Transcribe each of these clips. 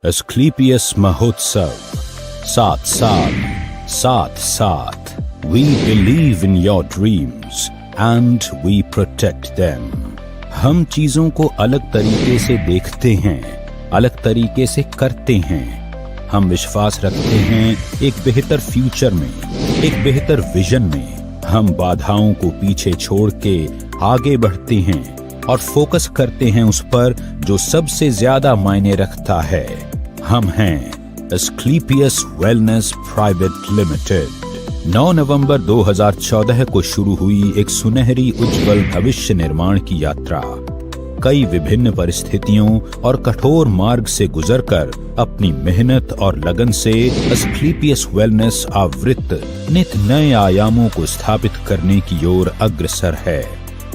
Asclepius महोत्सव 7 साल 7 साथ we believe in your dreams and we protect them. हम चीजों को अलग तरीके से देखते हैं, अलग तरीके से करते हैं। हम विश्वास रखते हैं एक बेहतर फ्यूचर में, एक बेहतर विजन में। हम बाधाओं को पीछे छोड़ के आगे बढ़ते हैं और फोकस करते हैं उस पर जो सबसे ज्यादा मायने रखता है। हम हैं एस्क्लेपियस वेलनेस प्राइवेट लिमिटेड। 9 नवंबर 2014 को शुरू हुई एक सुनहरी उज्जवल भविष्य निर्माण की यात्रा कई विभिन्न परिस्थितियों और कठोर मार्ग से गुजरकर अपनी मेहनत और लगन से एस्क्लेपियस वेलनेस आवृत्त नित नए आयामों को स्थापित करने की ओर अग्रसर है।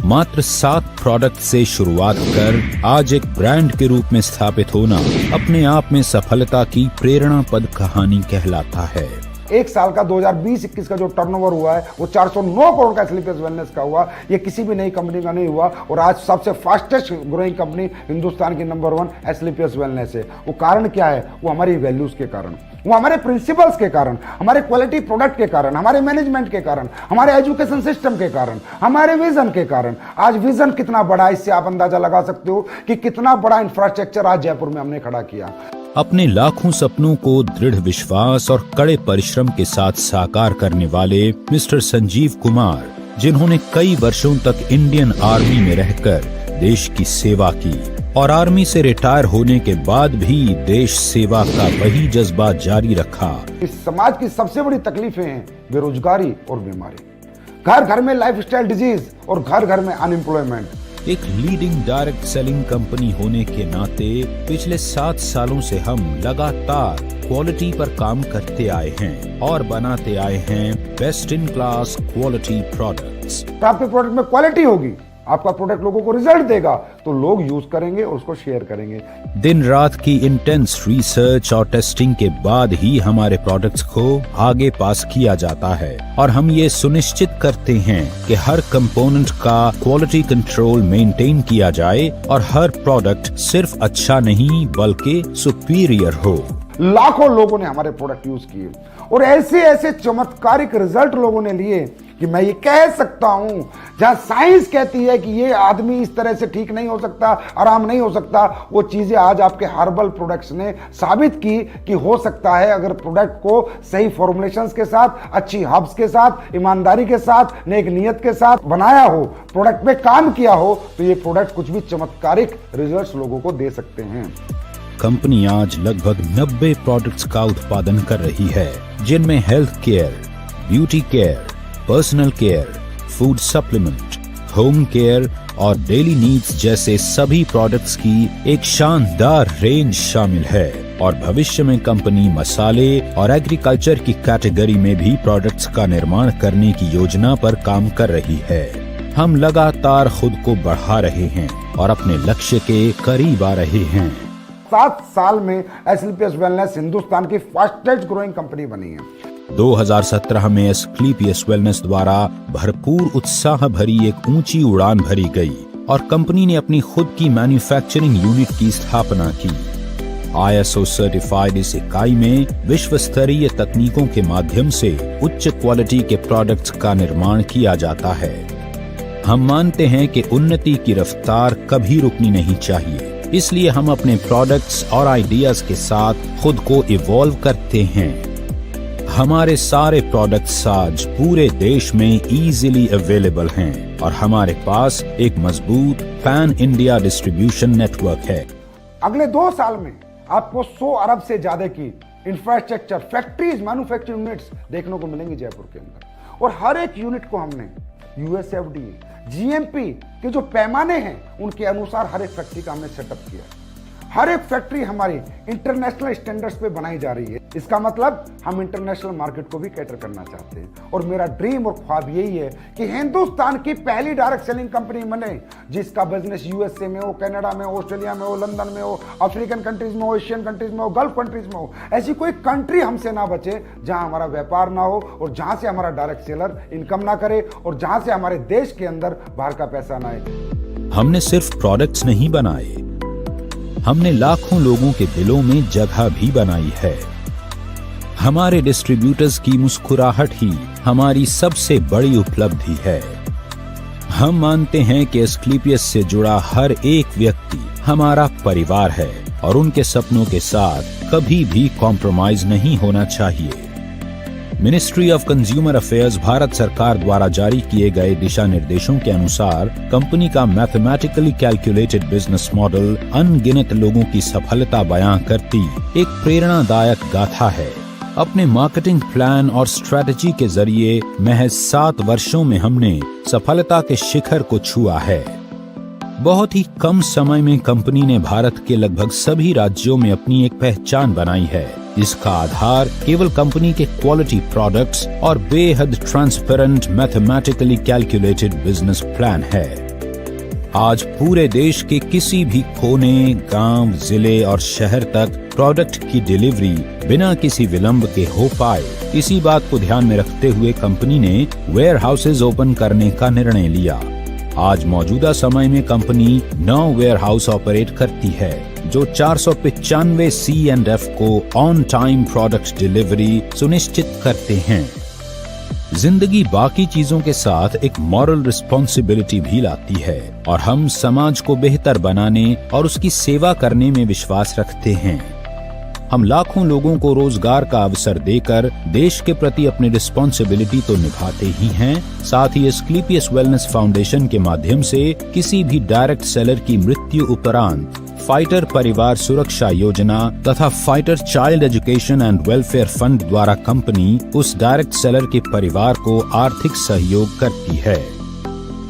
मात्र 7 प्रोडक्ट से शुरुआत कर आज एक ब्रांड के रूप में स्थापित होना अपने आप में सफलता की प्रेरणापद कहानी कहलाता है। एक साल का 2020-21 का जो टर्नओवर हुआ है वो 409 करोड़ का एस्क्लेपियस वेलनेस का हुआ। ये किसी भी नई कंपनी का नहीं हुआ और आज सबसे फास्टेस्ट ग्रोइंग कंपनी हिंदुस्तान की नंबर 1 एस्क्लेपियस वेलनेस है। वो कारण क्या है? वो हमारी वैल्यूज के कारण, वो हमारे प्रिंसिपल्स के कारण, हमारे क्वालिटी प्रोडक्ट के कारण, हमारे मैनेजमेंट के कारण, हमारे एजुकेशन सिस्टम के कारण, हमारे विजन के कारण। आज विजन कितना बड़ा है इससे आप अंदाजा लगा सकते हो कि कितना बड़ा इंफ्रास्ट्रक्चर आज जयपुर में हमने खड़ा किया। अपने लाखों सपनों को दृढ़ विश्वास और कड़े परिश्रम के साथ साकार करने वाले मिस्टर संजीव कुमार, जिन्होंने कई वर्षों तक इंडियन आर्मी में रहकर देश की सेवा की और आर्मी से रिटायर होने के बाद भी देश सेवा का वही जज्बा जारी रखा। इस समाज की सबसे बड़ी तकलीफें हैं बेरोजगारी और बीमारी, घर घर में लाइफस्टाइल डिजीज और घर घर में अनएम्प्लॉयमेंट। एक लीडिंग डायरेक्ट सेलिंग कंपनी होने के नाते पिछले 7 सालों से हम लगातार क्वालिटी पर काम करते आए हैं और बनाते आए हैं best in class quality products. आपके प्रोडक्ट में क्वालिटी होगी, आपका प्रोडक्ट लोगों को रिजल्ट देगा तो लोग यूज करेंगे और उसको शेयर करेंगे। दिन रात की इंटेंस रिसर्च और टेस्टिंग के बाद ही हमारे प्रोडक्ट्स को आगे पास किया जाता है और हम ये सुनिश्चित करते हैं कि हर कंपोनेंट का क्वालिटी कंट्रोल मेंटेन किया जाए और हर प्रोडक्ट सिर्फ अच्छा नहीं बल्कि सुपीरियर हो। लाखों लोगों ने हमारे प्रोडक्ट यूज किए और ऐसे ऐसे चमत्कारिक रिजल्ट लोगों ने लिए कि मैं ये कह सकता हूं, जहां साइंस कहती है कि ये आदमी इस तरह से ठीक नहीं हो सकता, आराम नहीं हो सकता, वो चीजें आज आपके हर्बल प्रोडक्ट्स ने साबित की कि हो सकता है। अगर प्रोडक्ट को सही फॉर्मुलेशंस के साथ, अच्छी हर्ब्स के साथ, ईमानदारी के साथ, नेक नियत के साथ बनाया हो, प्रोडक्ट पे काम किया हो, तो ये प्रोडक्ट कुछ भी चमत्कारिक रिजल्ट्स लोगों को दे सकते हैं। कंपनी आज लगभग 90 प्रोडक्ट्स का उत्पादन कर रही है, जिनमें health care, beauty care, personal care, food supplement, home care और डेली नीड्स जैसे सभी प्रोडक्ट्स की एक शानदार रेंज शामिल है। और भविष्य में कंपनी मसाले और एग्रीकल्चर की कैटेगरी में भी प्रोडक्ट्स का निर्माण करने की योजना पर काम कर रही है। हम लगातार खुद को बढ़ा रहे हैं और अपने लक्ष्य के करीब आ रहे हैं। 7 साल में एस्क्लेपियस वेलनेस हिंदुस्तान की फास्टेस्ट ग्रोइंग कंपनी बनी है। 2017 में एस्क्लेपियस वेलनेस द्वारा भरपूर उत्साह भरी एक ऊंची उड़ान भरी गई और कंपनी ने अपनी खुद की मैन्युफैक्चरिंग यूनिट की स्थापना की। ISO सर्टिफाइड इस इकाई में विश्व स्तरीय तकनीकों के माध्यम से उच्च क्वालिटी के प्रोडक्ट्स का निर्माण किया जाता है। हम मानते हैं कि उन्नति की रफ्तार कभी रुकनी नहीं चाहिए, इसलिए हम अपने प्रोडक्ट्स और आइडियाज के साथ खुद को इवॉल्व करते हैं। हमारे सारे प्रोडक्ट्स आज पूरे देश में इजीली अवेलेबल हैं और हमारे पास एक मजबूत पैन इंडिया डिस्ट्रीब्यूशन नेटवर्क है। अगले 2 साल में आपको 100 अरब से ज्यादा की इंफ्रास्ट्रक्चर, फैक्ट्रीज, मैन्युफैक्चरिंग यूनिट्स देखने को मिलेंगी जयपुर के अंदर और हर एक यूनिट को हमने USFDA, GMP के जो पैमाने हैं उनके अनुसार हर एक फैक्ट्री का हमने सेटअप किया। हर एक फैक्ट्री हमारी इंटरनेशनल स्टैंडर्ड्स पे बनाई जा रही है। इसका मतलब हम इंटरनेशनल मार्केट को भी कैटर करना चाहते हैं और मेरा ड्रीम और ख्वाब यही है कि हिंदुस्तान की पहली डायरेक्ट सेलिंग कंपनी बने जिसका बिजनेस USA में हो, कनाडा में हो, ऑस्ट्रेलिया में हो, लंदन में हो, अफ्रीकन कंट्रीज में हो, एशियन कंट्रीज में हो, गल्फ कंट्रीज में हो। ऐसी कोई कंट्री हमसे ना बचे जहां हमारा व्यापार ना हो और जहां से हमारा डायरेक्ट सेलर इनकम ना करे और जहां से हमारे देश के अंदर बाहर का पैसा ना आए। हमने सिर्फ प्रोडक्ट्स नहीं बनाए, हमने लाखों लोगों के दिलों में जगह भी बनाई है। हमारे डिस्ट्रीब्यूटर्स की मुस्कुराहट ही हमारी सबसे बड़ी उपलब्धि है। हम मानते हैं कि एस्क्लेपियस से जुड़ा हर एक व्यक्ति हमारा परिवार है और उनके सपनों के साथ कभी भी कॉम्प्रोमाइज नहीं होना चाहिए। Ministry of consumer affairs Bharat सरकार द्वारा जारी किए गए दिशा निर्देशों के अनुसार कंपनी का मैथमेटिकली कैलकुलेटेड बिजनेस मॉडल अनगिनत लोगों की सफलता बयां करती एक प्रेरणादायक गाथा है। अपने मार्केटिंग प्लान और स्ट्रेटजी के जरिए महज 7 वर्षों में हमने सफलता के शिखर को छुआ है। बहुत ही कम समय में कंपनी ने भारत के लगभग सभी राज्यों में अपनी एक पहचान बनाई है। इसका आधार केवल कंपनी के क्वालिटी प्रोडक्ट्स और बेहद transparent mathematically calculated business plan है। आज पूरे देश के किसी भी कोने, गांव, जिले और शहर तक प्रोडक्ट की डिलीवरी बिना किसी विलंब के हो पाए, इसी बात को ध्यान में रखते हुए कंपनी ने वेयर हाउसेज ओपन करने का निर्णय लिया। आज मौजूदा समय में कंपनी 9 वेयर हाउस ऑपरेट करती है जो 495 C&F को ऑन टाइम प्रोडक्ट डिलीवरी सुनिश्चित करते हैं। जिंदगी बाकी चीजों के साथ एक मॉरल रिस्पॉन्सिबिलिटी भी लाती है और हम समाज को बेहतर बनाने और उसकी सेवा करने में विश्वास रखते हैं। हम लाखों लोगों को रोजगार का अवसर देकर देश के प्रति अपनी रिस्पॉन्सिबिलिटी तो निभाते ही हैं, साथ ही एस्क्लेपियस वेलनेस फाउंडेशन के माध्यम से किसी भी डायरेक्ट सेलर की मृत्यु उपरांत फाइटर परिवार सुरक्षा योजना तथा fighter child education and welfare fund द्वारा कंपनी उस डायरेक्ट सेलर के परिवार को आर्थिक सहयोग करती है।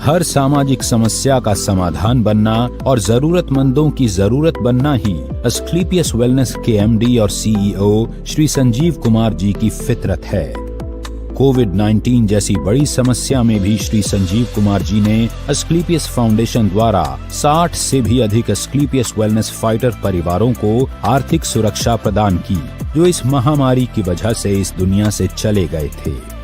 हर सामाजिक समस्या का समाधान बनना और जरूरतमंदों की जरूरत बनना ही एस्क्लेपियस वेलनेस के MD और CEO श्री संजीव कुमार जी की फितरत है। कोविड-19 जैसी बड़ी समस्या में भी श्री संजीव कुमार जी ने एस्क्लेपियस फाउंडेशन द्वारा 60 से भी अधिक एस्क्लेपियस वेलनेस फाइटर परिवारों को आर्थिक सुरक्षा प्रदान की, जो इस महामारी की वजह से इस दुनिया से चले गए थे।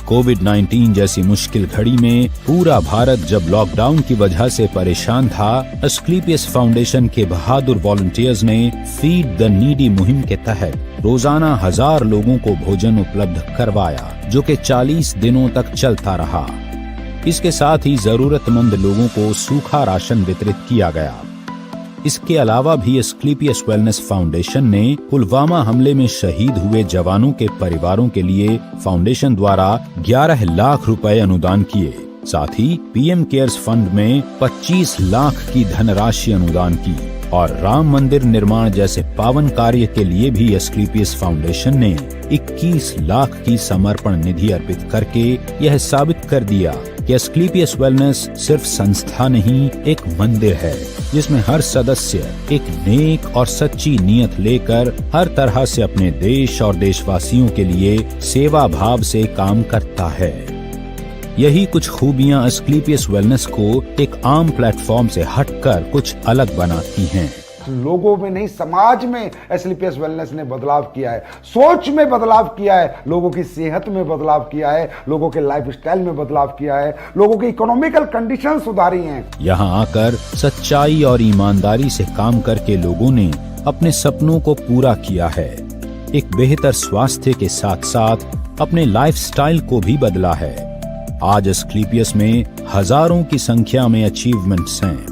कोविड-19 जैसी मुश्किल घड़ी में पूरा भारत जब लॉकडाउन की वजह से परेशान था, एस्क्लेपियस फाउंडेशन के बहादुर वॉलंटियर्स ने फीड द नीडी मुहिम के तहत रोजाना 1000 लोगों को भोजन उपलब्ध करवाया, जो कि 40 दिनों तक चलता रहा। इसके साथ ही जरूरतमंद लोगों को सूखा राशन वितरित किया गया। इसके अलावा भी एस्क्लेपियस वेलनेस फाउंडेशन ने पुलवामा हमले में शहीद हुए जवानों के परिवारों के लिए फाउंडेशन द्वारा 11 लाख रुपए अनुदान किए। साथ ही PM केयर्स फंड में 25 लाख की धनराशि अनुदान की और राम मंदिर निर्माण जैसे पावन कार्य के लिए भी एस्क्लेपियस फाउंडेशन ने 21 लाख की समर्पण निधि अर्पित करके यह साबित कर दिया कि एस्क्लेपियस वेलनेस सिर्फ संस्था नहीं, एक मंदिर है जिसमें हर सदस्य एक नेक और सच्ची नीयत लेकर हर तरह से अपने देश और देशवासियों के लिए सेवा भाव से काम करता है। यही कुछ खूबियां एस्क्लेपियस वेलनेस को एक आम प्लेटफॉर्म से हटकर कुछ अलग बनाती हैं। लोगों में नहीं, समाज में एस्क्लेपियस वेलनेस ने बदलाव किया है, सोच में बदलाव किया है, लोगों की सेहत में बदलाव किया है, लोगों के लाइफस्टाइल में बदलाव किया है, लोगों की इकोनॉमिकल कंडीशन सुधारी हैं। यहाँ आकर सच्चाई और ईमानदारी से काम करके लोगों ने अपने सपनों को पूरा किया है। एक बेहतर स्वास्थ्य के साथ साथ अपने लाइफस्टाइल को भी बदला है। आज एस्क्लेपियस में हजारों की संख्या में अचीवमेंट्स हैं।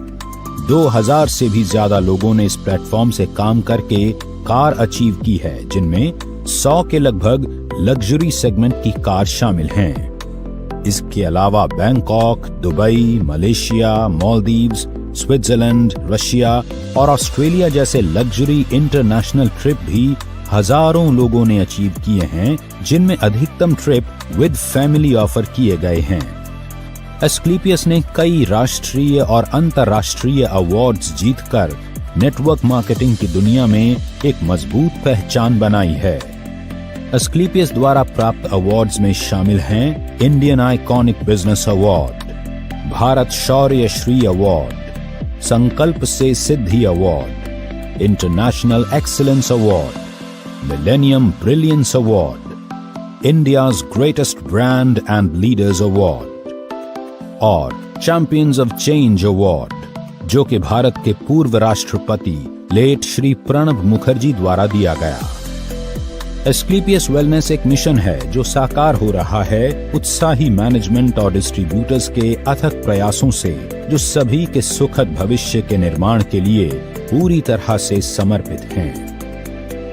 2000 से भी ज्यादा लोगों ने इस प्लेटफॉर्म से काम करके कार अचीव की है, जिनमें 100 के लगभग लग्जरी सेगमेंट की कार शामिल हैं। इसके अलावा Bangkok, Dubai, Malaysia, Maldives, Switzerland, Russia और ऑस्ट्रेलिया जैसे लग्जरी इंटरनेशनल ट्रिप भी हजारों लोगों ने अचीव किए हैं, जिनमें अधिकतम ट्रिप विद फैमिली ऑफर किए गए हैं। एस्क्लेपियस ने कई राष्ट्रीय और अंतर्राष्ट्रीय अवार्ड्स जीतकर नेटवर्क मार्केटिंग की दुनिया में एक मजबूत पहचान बनाई है। एस्क्लेपियस द्वारा प्राप्त अवार्ड्स में शामिल हैं Indian iconic business award, Bharat Shaurya Shri award, Sankalp se Siddhi award, international excellence award, millennium brilliance award, India's greatest brand and leaders award और चैंपियंस ऑफ चेंज अवार्ड, जो कि भारत के पूर्व राष्ट्रपति लेट श्री प्रणब मुखर्जी द्वारा दिया गया। एस्क्लेपियस वेलनेस एक मिशन है जो साकार हो रहा है उत्साही मैनेजमेंट और डिस्ट्रीब्यूटर्स के अथक प्रयासों से, जो सभी के सुखद भविष्य के निर्माण के लिए पूरी तरह से समर्पित हैं।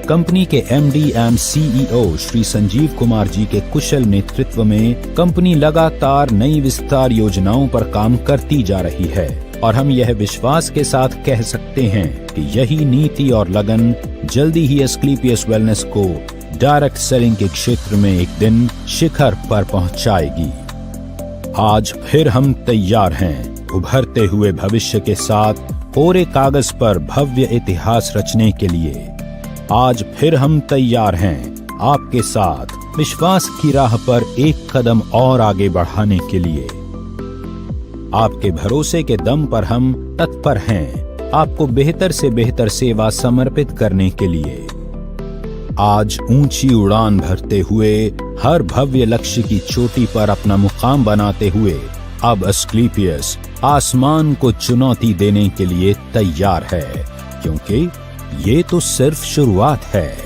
कंपनी के MD and CEO Shri Sanjeev Kumar ji के कुशल नेतृत्व में कंपनी लगातार नई विस्तार योजनाओं पर काम करती जा रही है और हम यह विश्वास के साथ कह सकते हैं कि यही नीति और लगन जल्दी ही एस्क्लेपियस वेलनेस को डायरेक्ट सेलिंग के क्षेत्र में एक दिन शिखर पर पहुंचाएगी। आज फिर हम तैयार हैं उभरते हुए भविष्य के साथ कोरे कागज पर भव्य इतिहास रचने के लिए। आज फिर हम तैयार हैं आपके साथ विश्वास की राह पर एक कदम और आगे बढ़ाने के लिए। आपके भरोसे के दम पर हम तत्पर हैं आपको बेहतर से बेहतर सेवा समर्पित करने के लिए। आज ऊंची उड़ान भरते हुए हर भव्य लक्ष्य की चोटी पर अपना मुकाम बनाते हुए अब एस्क्लेपियस आसमान को चुनौती देने के लिए तैयार है, क्योंकि ये तो सिर्फ शुरुआत है।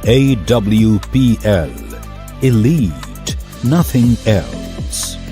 AWPL, Elite, nothing else।